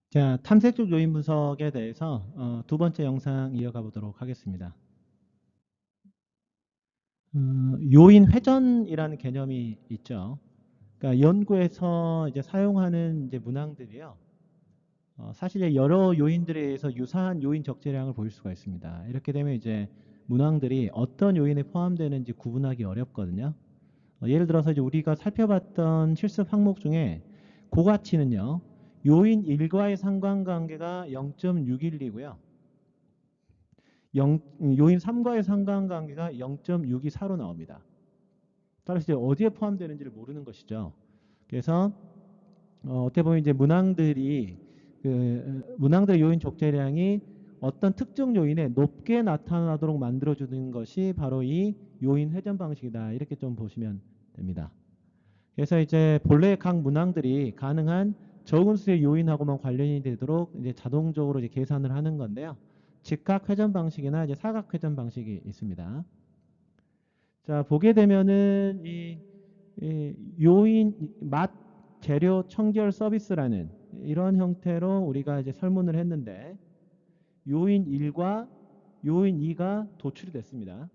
자, 탐색적 요인 분석에 대해서 두 번째 영상 이어가 보도록 하겠습니다. 요인 회전이라는 개념이 있죠. 그러니까 연구에서 이제 사용하는 이제 문항들이요. 사실 여러 요인들에 의해서 유사한 요인 적재량을 보일 수가 있습니다. 이렇게 되면 이제 문항들이 어떤 요인에 포함되는지 구분하기 어렵거든요. 예를 들어서 이제 우리가 살펴봤던 실습 항목 중에 고가치는요. 요인 1과의 상관관계가 0.612고요. 요인 3과의 상관관계가 0.624로 나옵니다. 따라서 이제 어디에 포함되는지를 모르는 것이죠. 그래서 어떻게 보면 이제 문항들의 요인 적재량이 어떤 특정 요인에 높게 나타나도록 만들어주는 것이 바로 이 요인 회전 방식이다. 이렇게 좀 보시면 됩니다. 그래서 이제 본래 각 문항들이 가능한 적은 수의 요인하고만 관련이 되도록 이제 자동적으로 이제 계산을 하는 건데요. 직각 회전 방식이나 이제 사각 회전 방식이 있습니다. 자, 보게 되면은 이 요인 맛 재료 청결 서비스라는 이런 형태로 우리가 이제 설문을 했는데 요인 1과 요인 2가 도출이 됐습니다.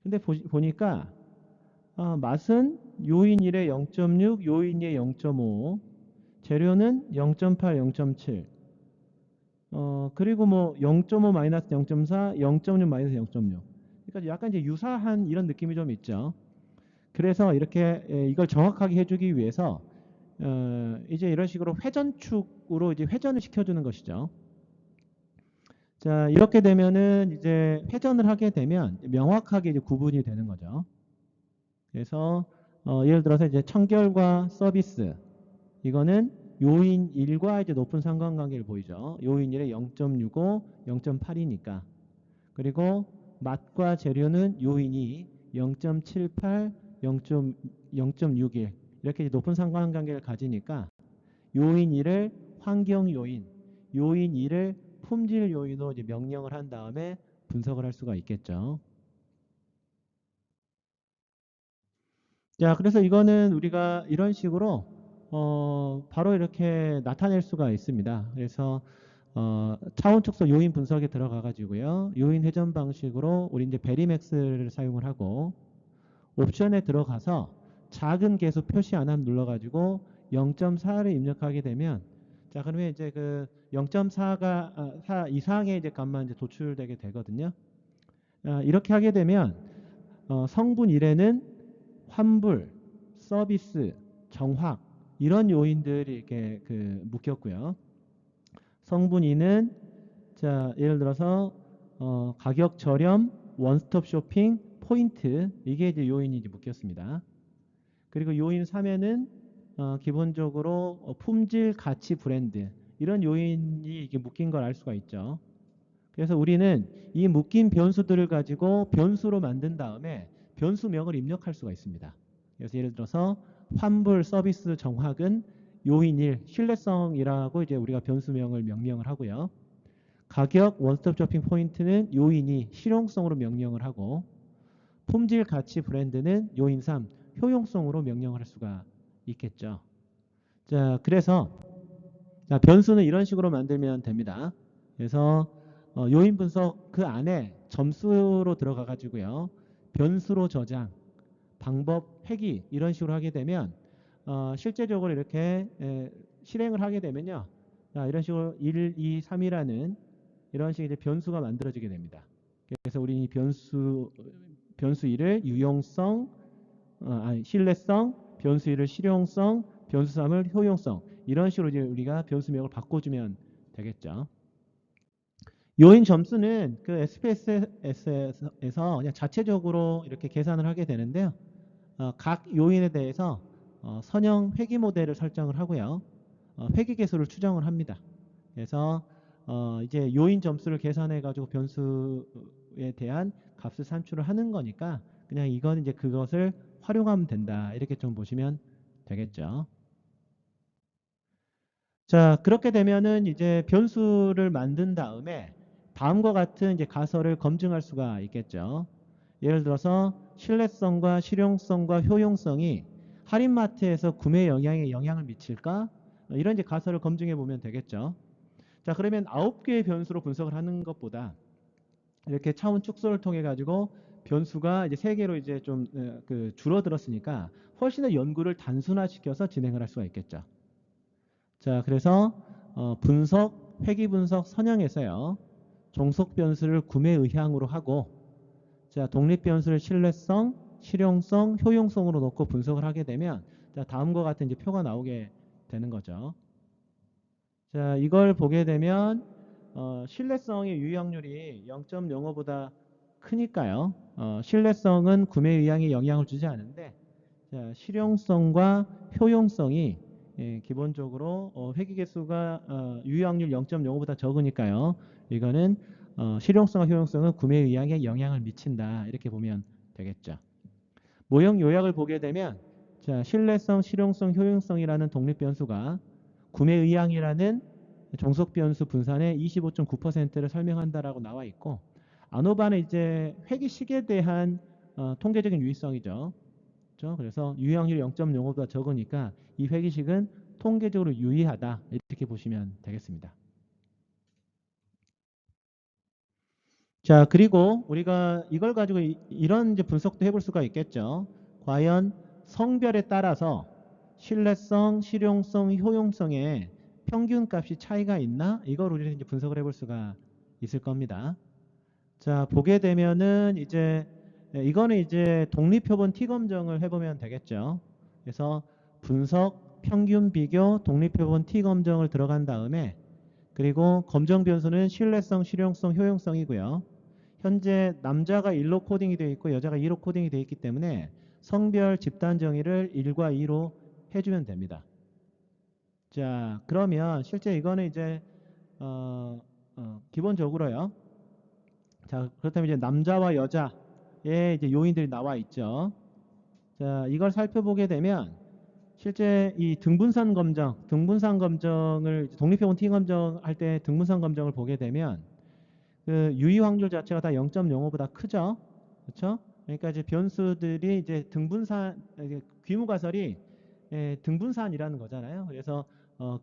근데 보니까 맛은 요인 1에 0.6, 요인 2에 0.5, 재료는 0.8, 0.7. 그리고 뭐 0.5 마이너스 0.4, 0.6 마이너스 0.6. 그러니까 약간 이제 유사한 이런 느낌이 좀 있죠. 그래서 이렇게 이걸 정확하게 해주기 위해서 이제 이런 식으로 회전축으로 이제 회전을 시켜주는 것이죠. 자, 이렇게 되면은 이제 회전을 하게 되면 명확하게 이제 구분이 되는 거죠. 그래서 예를 들어서 이제 청결과 서비스 이거는 요인 1과 이제 높은 상관관계를 보이죠. 요인 1에 0.65, 0.8이니까. 그리고 맛과 재료는 요인 2, 0.78, 0.61 이렇게 높은 상관관계를 가지니까 요인 1을 환경 요인, 요인 2를 품질 요인으로 이제 명령을 한 다음에 분석을 할 수가 있겠죠. 자, 그래서 이거는 우리가 이런 식으로 바로 이렇게 나타낼 수가 있습니다. 그래서 차원 축소 요인 분석에 들어가 가지고요. 요인 회전 방식으로 우리 이제 베리맥스를 사용을 하고 옵션에 들어가서 작은 개수 표시 안 함 눌러 가지고 0.4를 입력하게 되면 자, 그러면 이제 그 0.4가 4 이상의 이제 값만 이제 도출되게 되거든요. 이렇게 하게 되면 성분 1에는 환불, 서비스, 정확 이런 요인들이 이렇게 그 묶였고요. 성분 2는 자, 예를 들어서 가격 저렴, 원스톱 쇼핑, 포인트 이게 이제 요인이 이제 묶였습니다. 그리고 요인 3에는 기본적으로 품질, 가치, 브랜드 이런 요인이 이게 묶인 걸 알 수가 있죠. 그래서 우리는 이 묶인 변수들을 가지고 변수로 만든 다음에 변수명을 입력할 수가 있습니다. 그래서 예를 들어서 환불 서비스 정확은 요인 1 신뢰성이라고 이제 우리가 변수명을 명령을 하고요. 가격 원스톱 쇼핑 포인트는 요인 2 실용성으로 명령을 하고 품질 가치 브랜드는 요인 3 효용성으로 명령을 할 수가 있겠죠. 자, 그래서 자, 변수는 이런 식으로 만들면 됩니다. 그래서 요인 분석 그 안에 점수로 들어가 가지고요. 변수로 저장, 방법 회귀 이런 식으로 하게 되면 실제적으로 이렇게 실행을 하게 되면요. 자, 이런 식으로 1, 2, 3이라는 이런 식의 이제 변수가 만들어지게 됩니다. 그래서 우리 이 변수 1을 유용성, 신뢰성, 변수 2를 실용성, 변수 3을 효용성 이런 식으로 이제 우리가 변수명을 바꿔주면 되겠죠. 요인 점수는 그 SPSS에서 그냥 자체적으로 이렇게 계산을 하게 되는데요. 각 요인에 대해서 선형 회귀 모델을 설정을 하고요. 회귀 개수를 추정을 합니다. 그래서 이제 요인 점수를 계산해 가지고 변수에 대한 값을 산출을 하는 거니까 그냥 이건 이제 그것을 활용하면 된다. 이렇게 좀 보시면 되겠죠. 자, 그렇게 되면은 이제 변수를 만든 다음에 다음과 같은 이제 가설을 검증할 수가 있겠죠. 예를 들어서 신뢰성과 실용성과 효용성이 할인마트에서 구매 영향에 영향을 미칠까? 이런 이제 가설을 검증해 보면 되겠죠. 자, 그러면 9개의 변수로 분석을 하는 것보다 이렇게 차원 축소를 통해 가지고 변수가 이제 3개로 이제 좀 줄어들었으니까 훨씬 더 연구를 단순화시켜서 진행을 할 수가 있겠죠. 자, 그래서 분석, 회귀 분석 선형에서요. 종속 변수를 구매 의향으로 하고, 자, 독립 변수를 신뢰성, 실용성, 효용성으로 놓고 분석을 하게 되면, 자, 다음과 같은 이제 표가 나오게 되는 거죠. 자, 이걸 보게 되면 신뢰성의 유의확률이 0.05보다 크니까요. 신뢰성은 구매 의향에 영향을 주지 않는데, 자, 실용성과 효용성이 기본적으로 회귀 개수가 유효확률 0.05보다 적으니까요. 이거는 실용성과 효용성은 구매 의향에 영향을 미친다. 이렇게 보면 되겠죠. 모형 요약을 보게 되면 자, 신뢰성, 실용성, 효용성이라는 독립 변수가 구매 의향이라는 종속 변수 분산의 25.9%를 설명한다라고 나와 있고 아노바는 이제 회귀 식에 대한 통계적인 유의성이죠. 그렇죠? 그래서 유효확률이 0.05보다 적으니까 이 회귀식은 통계적으로 유의하다 이렇게 보시면 되겠습니다. 자, 그리고 우리가 이걸 가지고 이런 이제 분석도 해볼 수가 있겠죠. 과연 성별에 따라서 신뢰성, 실용성, 효용성에 평균값이 차이가 있나? 이걸 우리는 이제 분석을 해볼 수가 있을 겁니다. 자, 보게 되면은 이제 이거는 이제 독립표본 T 검정을 해보면 되겠죠. 그래서 분석, 평균 비교, 독립표본 T 검정을 들어간 다음에 그리고 검정 변수는 신뢰성, 실용성, 효용성이고요. 현재 남자가 1로 코딩이 되어 있고 여자가 2로 코딩이 되어 있기 때문에 성별 집단 정의를 1과 2로 해주면 됩니다. 자, 그러면 실제 이거는 이제 기본적으로요. 자, 그렇다면 이제 남자와 여자의 이제 요인들이 나와 있죠. 자, 이걸 살펴보게 되면 실제 이 등분산 검정을 독립표본 T 검정할 때 등분산 검정을 보게 되면 그 유의 확률 자체가 다 0.05보다 크죠. 그렇죠? 그러니까 이제 변수들이 이제 귀무가설이 등분산이라는 거잖아요. 그래서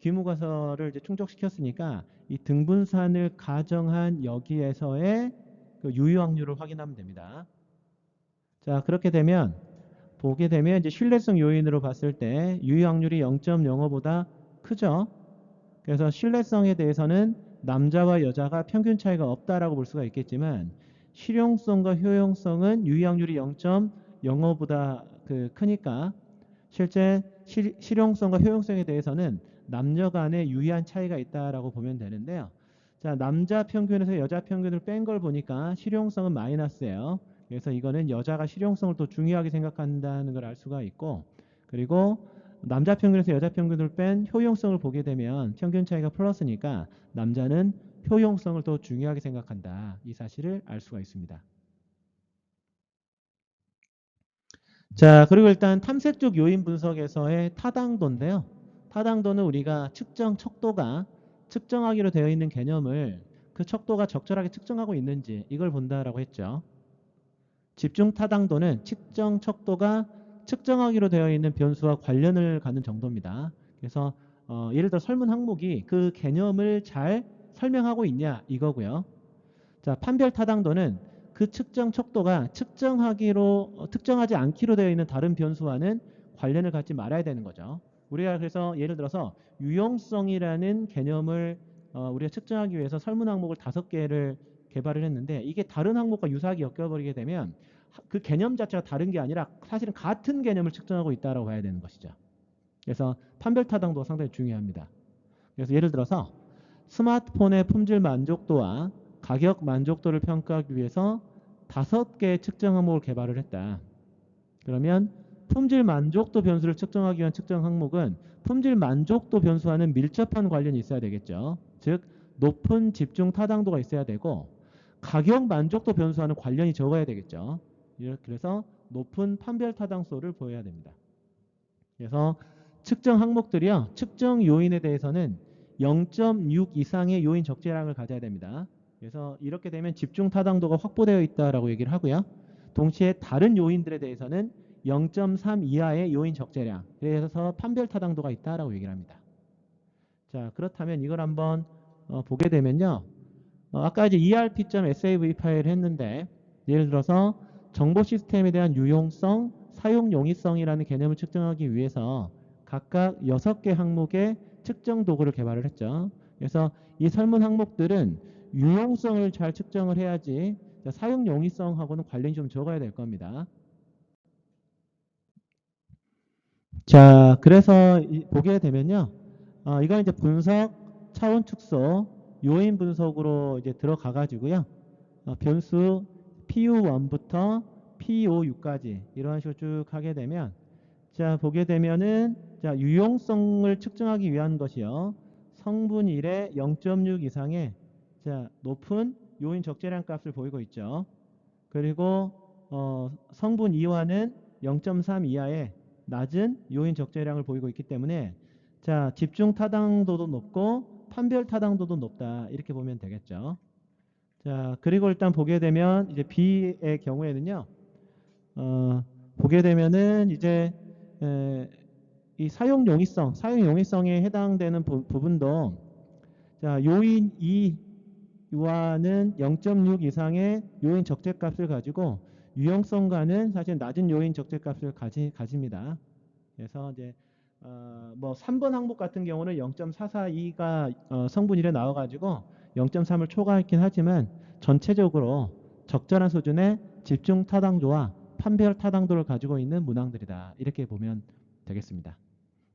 귀무가설을 이제 충족시켰으니까 이 등분산을 가정한 여기에서의 그 유의 확률을 확인하면 됩니다. 자, 그렇게 되면 보게 되면 이제 신뢰성 요인으로 봤을 때 유의 확률이 0.05보다 크죠. 그래서 신뢰성에 대해서는 남자와 여자가 평균 차이가 없다라고 볼 수가 있겠지만 실용성과 효용성은 유의 확률이 0.05보다 크니까 실제 실용성과 효용성에 대해서는 남녀 간에 유의한 차이가 있다라고 보면 되는데요. 자, 남자 평균에서 여자 평균을 뺀 걸 보니까 실용성은 마이너스예요. 그래서 이거는 여자가 실용성을 더 중요하게 생각한다는 걸 알 수가 있고 그리고 남자 평균에서 여자 평균을 뺀 효용성을 보게 되면 평균 차이가 플러스니까 남자는 효용성을 더 중요하게 생각한다. 이 사실을 알 수가 있습니다. 자, 그리고 일단 탐색적 요인 분석에서의 타당도인데요. 타당도는 우리가 측정 척도가 측정하기로 되어 있는 개념을 그 척도가 적절하게 측정하고 있는지 이걸 본다라고 했죠. 집중 타당도는 측정 척도가 측정하기로 되어 있는 변수와 관련을 갖는 정도입니다. 그래서 예를 들어 설문 항목이 그 개념을 잘 설명하고 있냐 이거고요. 자, 판별 타당도는 그 측정 척도가 특정하지 않기로 되어 있는 다른 변수와는 관련을 갖지 말아야 되는 거죠. 우리가 그래서 예를 들어서 유용성이라는 개념을 우리가 측정하기 위해서 설문 항목을 5개를 개발을 했는데 이게 다른 항목과 유사하게 엮여버리게 되면 그 개념 자체가 다른 게 아니라 사실은 같은 개념을 측정하고 있다고 봐야 되는 것이죠. 그래서 판별 타당도가 상당히 중요합니다. 그래서 예를 들어서 스마트폰의 품질 만족도와 가격 만족도를 평가하기 위해서 5개의 측정 항목을 개발을 했다. 그러면 품질 만족도 변수를 측정하기 위한 측정 항목은 품질 만족도 변수와는 밀접한 관련이 있어야 되겠죠. 즉 높은 집중 타당도가 있어야 되고 가격 만족도 변수와는 관련이 적어야 되겠죠. 그래서 높은 판별 타당소를 보여야 됩니다. 그래서 측정 항목들이요. 측정 요인에 대해서는 0.6 이상의 요인 적재량을 가져야 됩니다. 그래서 이렇게 되면 집중 타당도가 확보되어 있다라고 얘기를 하고요. 동시에 다른 요인들에 대해서는 0.3 이하의 요인 적재량. 그래서 판별 타당도가 있다라고 얘기를 합니다. 자, 그렇다면 이걸 한번 보게 되면요. 아까 이제 erp.sav 파일을 했는데 예를 들어서 정보 시스템에 대한 유용성, 사용 용이성이라는 개념을 측정하기 위해서 각각 6개 항목의 측정 도구를 개발을 했죠. 그래서 이 설문 항목들은 유용성을 잘 측정을 해야지 사용 용이성하고는 관련이 좀 적어야 될 겁니다. 자, 그래서 보게 되면요. 이건 이제 분석, 차원 축소, 요인 분석으로 이제 들어가 가지고요. 변수 PU1부터 PO6까지 이런 식으로 쭉 하게 되면 자, 보게 되면은 자, 유용성을 측정하기 위한 것이요. 성분 1의 0.6 이상의 자, 높은 요인 적재량 값을 보이고 있죠. 그리고 성분 2와는 0.3 이하의 낮은 요인 적재량을 보이고 있기 때문에 자, 집중 타당도도 높고 판별 타당도도 높다. 이렇게 보면 되겠죠. 자, 그리고 일단 보게 되면 이제 B의 경우에는요. 보게 되면은 이제 이 사용 용이성에 해당되는 부분도 자, 요인 2와는 0.6 이상의 요인 적재값을 가지고 유용성과는 사실 낮은 요인 적재값을 가집니다. 그래서 이제 뭐 3번 항목 같은 경우는 0.442가 성분 1에 나와가지고 0.3을 초과했긴 하지만 전체적으로 적절한 수준의 집중 타당도와 판별 타당도를 가지고 있는 문항들이다. 이렇게 보면 되겠습니다.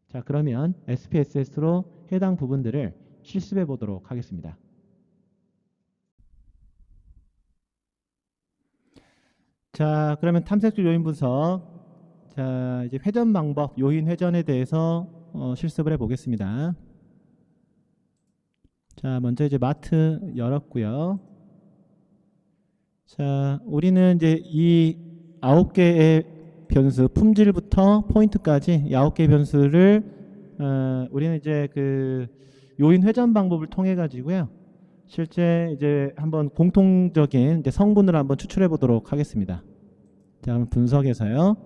자, 그러면 SPSS로 해당 부분들을 실습해 보도록 하겠습니다. 자, 그러면 탐색조 요인 분석. 자, 이제 회전 방법, 요인 회전에 대해서 실습을 해 보겠습니다. 자, 먼저 이제 마트 열었고요. 자, 우리는 이제 이 9개의 변수, 품질부터 포인트까지 9개의 변수를 우리는 이제 그 요인 회전 방법을 통해 가지고요. 실제 이제 한번 공통적인 이제 성분을 한번 추출해 보도록 하겠습니다. 자, 그럼 분석에서요.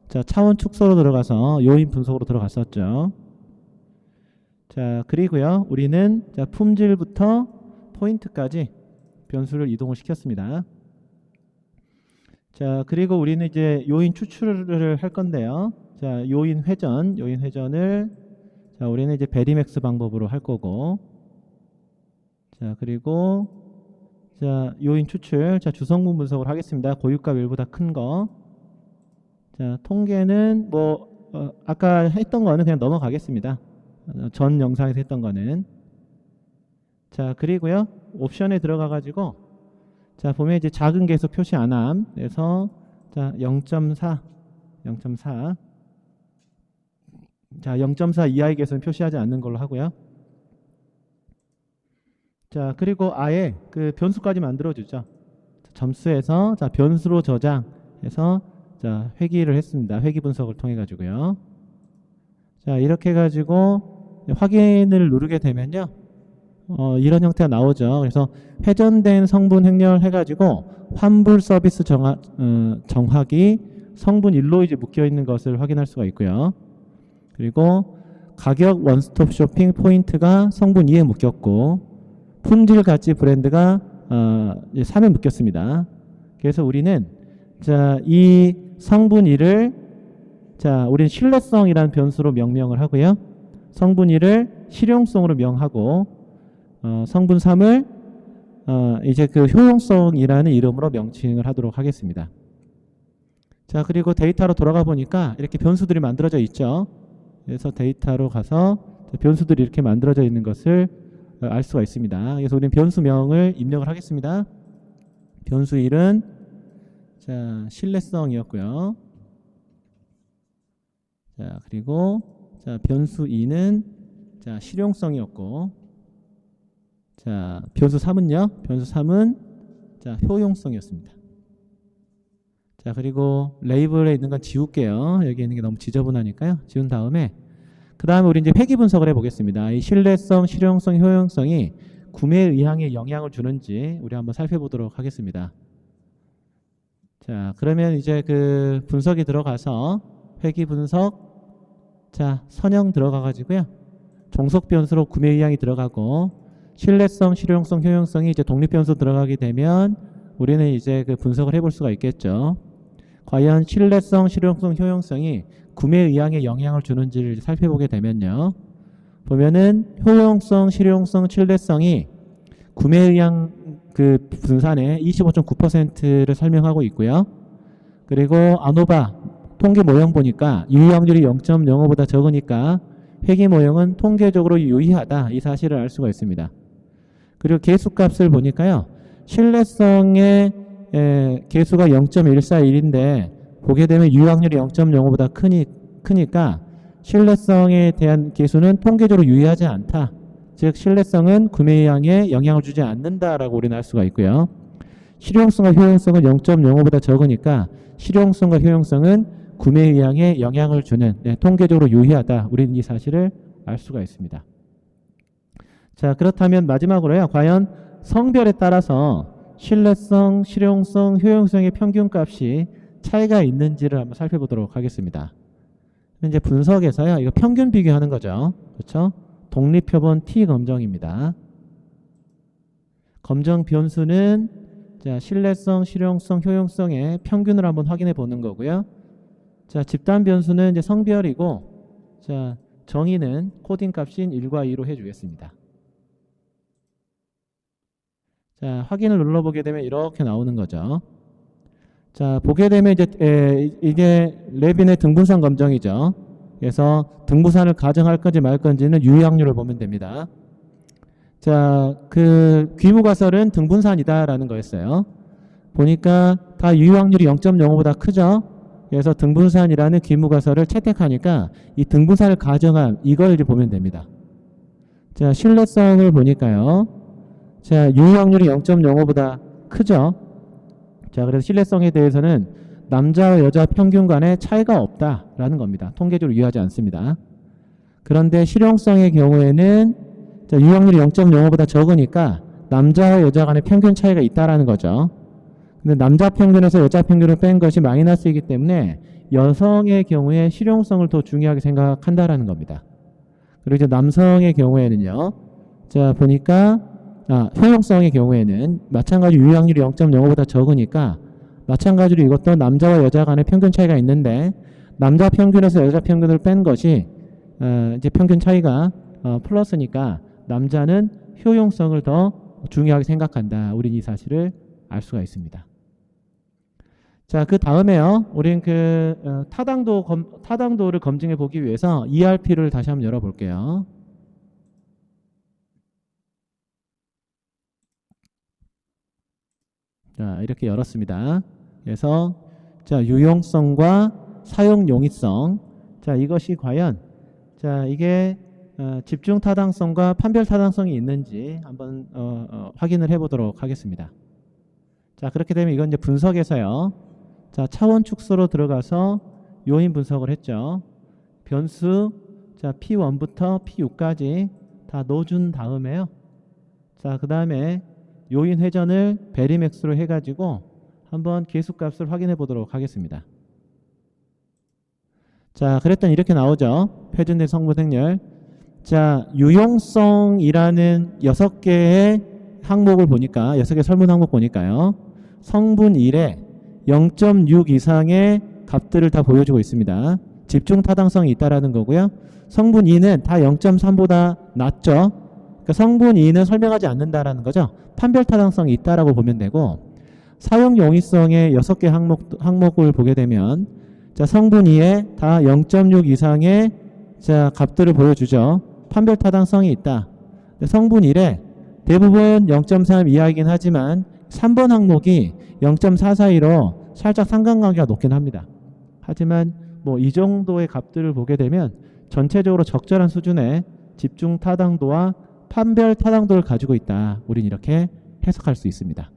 자, 차원 축소로 들어가서 요인 분석으로 들어갔었죠. 자, 그리고요. 우리는 자, 품질부터 포인트까지 변수를 이동을 시켰습니다. 자, 그리고 우리는 이제 요인 추출을 할 건데요. 자, 요인을 자, 우리는 이제 베리맥스 방법으로 할 거고. 자, 그리고 자, 요인 추출. 자, 주성분 분석을 하겠습니다. 고유값 1보다 큰 거. 자, 통계는 뭐 아까 했던 거는 그냥 넘어가겠습니다. 전 영상에서 했던 거는. 자, 그리고요. 옵션에 들어가 가지고 자, 보면 이제 작은 계속 표시 안 함. 그래서 자, 0.4 자, 0.4 이하의 계수는 표시하지 않는 걸로 하고요. 자, 그리고 아예 그 변수까지 만들어 주죠. 점수에서 자, 변수로 저장해서 자, 회귀를 했습니다. 회귀 분석을 통해 가지고요. 자, 이렇게 해 가지고 확인을 누르게 되면요. 이런 형태가 나오죠. 그래서 회전된 성분 행렬 해가지고 환불 서비스 정확이 성분 1로 이제 묶여 있는 것을 확인할 수가 있고요. 그리고 가격 원스톱 쇼핑 포인트가 성분 2에 묶였고 품질 가치 브랜드가 3에 묶였습니다. 그래서 우리는 자, 이 성분 2를 자, 우리는 신뢰성이라는 변수로 명명을 하고요. 성분 2를 실용성으로 명하고 성분 3을 이제 그 효용성이라는 이름으로 명칭을 하도록 하겠습니다. 자, 그리고 데이터로 돌아가 보니까 이렇게 변수들이 만들어져 있죠. 그래서 데이터로 가서 변수들이 이렇게 만들어져 있는 것을 알 수가 있습니다. 그래서 우리는 변수명을 입력을 하겠습니다. 변수 1은 자, 신뢰성이었고요. 자, 그리고 자, 변수 2는 자, 실용성이었고 자, 변수 3은요. 변수 3은 자, 효용성이었습니다. 자, 그리고 레이블에 있는 건 지울게요. 여기 있는 게 너무 지저분하니까요. 지운 다음에 그 다음에 우리 이제 회귀 분석을 해보겠습니다. 이 신뢰성, 실용성, 효용성이 구매 의향에 영향을 주는지 우리 한번 살펴보도록 하겠습니다. 자, 그러면 이제 그 분석이 들어가서 회귀 분석 자, 선형 들어가 가지고요. 종속 변수로 구매 의향이 들어가고 신뢰성, 실용성, 효용성이 이제 독립 변수 들어가게 되면 우리는 이제 그 분석을 해볼 수가 있겠죠. 과연 신뢰성, 실용성, 효용성이 구매 의향에 영향을 주는지를 살펴보게 되면요. 보면은 효용성, 실용성, 신뢰성이 구매 의향 그 분산의 25.9%를 설명하고 있고요. 그리고 아노바 통계 모형 보니까 유의 확률이 0.05보다 적으니까 회계 모형은 통계적으로 유의하다 이 사실을 알 수가 있습니다. 그리고 개수값을 보니까요. 신뢰성의 개수가 0.141인데 보게 되면 유의 확률이 0.05보다 크니까 신뢰성에 대한 개수는 통계적으로 유의하지 않다. 즉 신뢰성은 구매 의향에 영향을 주지 않는다라고 우리는 알 수가 있고요. 실용성과 효용성은 0.05보다 적으니까 실용성과 효용성은 구매 의향에 영향을 주는 통계적으로 유의하다. 우리는 이 사실을 알 수가 있습니다. 자, 그렇다면 마지막으로요. 과연 성별에 따라서 신뢰성, 실용성, 효용성의 평균값이 차이가 있는지를 한번 살펴보도록 하겠습니다. 이제 분석에서요. 이거 평균 비교하는 거죠. 그렇죠? 독립표본 T 검정입니다. 검정 변수는 자, 신뢰성, 실용성, 효용성의 평균을 한번 확인해 보는 거고요. 자, 집단 변수는 이제 성별이고, 자, 정의는 코딩 값인 1과 2로 해주겠습니다. 자, 확인을 눌러보게 되면 이렇게 나오는 거죠. 자, 보게 되면 이게 레빈의 등분산 검정이죠. 그래서 등분산을 가정할 건지 말 건지는 유의 확률을 보면 됩니다. 자, 그 귀무가설은 등분산이다라는 거였어요. 보니까 다 유의 확률이 0.05보다 크죠. 그래서 등분산이라는 귀무가설을 채택하니까 이 등분산을 가정한 이걸 이제 보면 됩니다. 자, 신뢰성을 보니까요. 자, 유의 확률이 0.05보다 크죠. 자, 그래서 신뢰성에 대해서는 남자와 여자 평균 간의 차이가 없다라는 겁니다. 통계적으로 유의하지 않습니다. 그런데 실용성의 경우에는 자, 유의 확률이 0.05보다 적으니까 남자와 여자 간의 평균 차이가 있다라는 거죠. 근데 남자 평균에서 여자 평균을 뺀 것이 마이너스이기 때문에 여성의 경우에 실용성을 더 중요하게 생각한다라는 겁니다. 그리고 이제 남성의 경우에는요. 자, 보니까 효용성의 경우에는 마찬가지 유의 확률이 0.05보다 적으니까 마찬가지로 이것도 남자와 여자 간의 평균 차이가 있는데 남자 평균에서 여자 평균을 뺀 것이 이제 평균 차이가 플러스니까 남자는 효용성을 더 중요하게 생각한다. 우린 이 사실을 알 수가 있습니다. 자, 그 다음에요. 우린 그 타당도를 검증해 보기 위해서 ERP를 다시 한번 열어볼게요. 자, 이렇게 열었습니다. 그래서 자, 유용성과 사용 용이성. 자, 이것이 과연 자, 이게 집중 타당성과 판별 타당성이 있는지 한번 확인을 해 보도록 하겠습니다. 자, 그렇게 되면 이건 이제 분석에서요. 자, 차원 축소로 들어가서 요인 분석을 했죠. 변수 자, P1부터 P6까지 다 넣어준 다음에요. 자, 그 다음에 요인 회전을 베리맥스로 해가지고 한번 개수값을 확인해 보도록 하겠습니다. 자, 그랬더니 이렇게 나오죠. 표준된 성분 행렬. 자, 유용성이라는 6개의 항목을 보니까 6개 설문 항목 보니까요. 성분 1에 0.6 이상의 값들을 다 보여주고 있습니다. 집중 타당성이 있다라는 거고요. 성분 2는 다 0.3보다 낮죠. 그러니까 성분 2는 설명하지 않는다라는 거죠. 판별 타당성이 있다라고 보면 되고 사용 용이성의 6개 항목을 보게 되면 자, 성분 2에 다 0.6 이상의 자, 값들을 보여주죠. 판별 타당성이 있다. 성분 1에 대부분 0.3 이하이긴 하지만 3번 항목이 0.4 사이로 살짝 상관관계가 높긴 합니다. 하지만 뭐 이 정도의 값들을 보게 되면 전체적으로 적절한 수준의 집중 타당도와 판별 타당도를 가지고 있다. 우린 이렇게 해석할 수 있습니다.